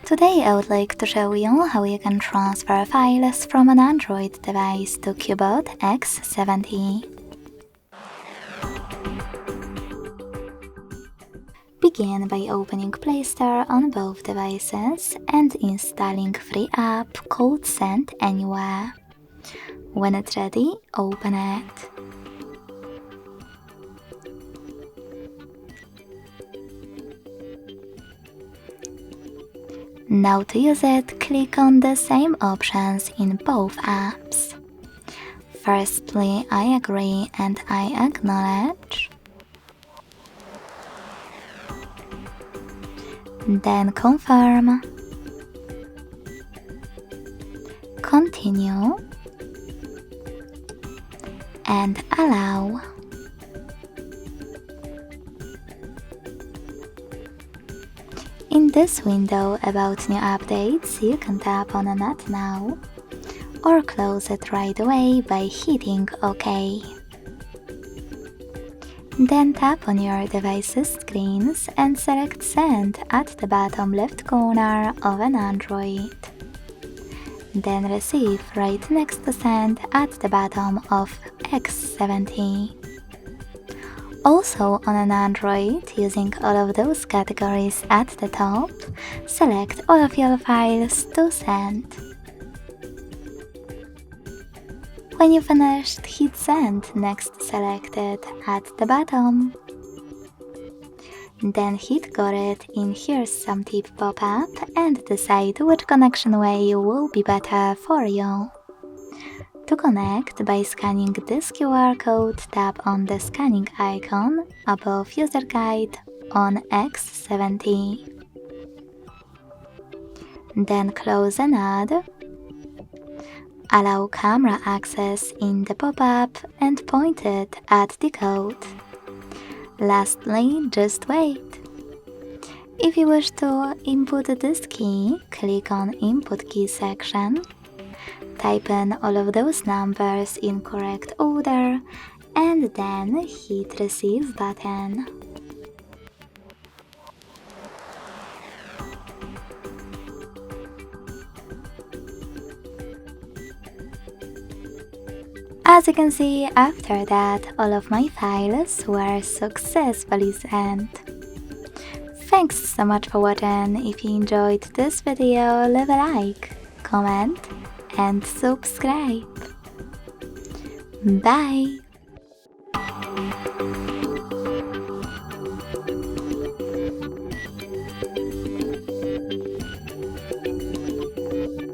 Today I would like to show you how you can transfer files from an Android device to CUBOT X70. Begin by opening Play Store on both devices and installing free app called Send Anywhere. When it's ready, open it. Now to use it, click on the same options in both apps. Firstly, I agree and I acknowledge. Then confirm. Continue. And allow. In this window about new updates, you can tap on Not Now or close it right away by hitting OK. Then tap on your device's screens and select Send at the bottom left corner of an Android. Then Receive right next to Send at the bottom of X70. Also on an Android, using all of those categories at the top, select all of your files to send. When you finished, hit Send next to Selected at the bottom. Then hit Got it in Here's Some Tip pop-up and decide which connection way will be better for you. To connect by scanning this QR code, tap on the scanning icon above User Guide on X70. Then close and add. Allow camera access in the pop-up and point it at the code. Lastly, just wait. If you wish to input this key, click on Input Key section. Type in all of those numbers in correct order and then hit Receive button. As you can see, after that, all of my files were successfully sent. Thanks so much for watching. If you enjoyed this video, leave a like, comment and subscribe. Bye!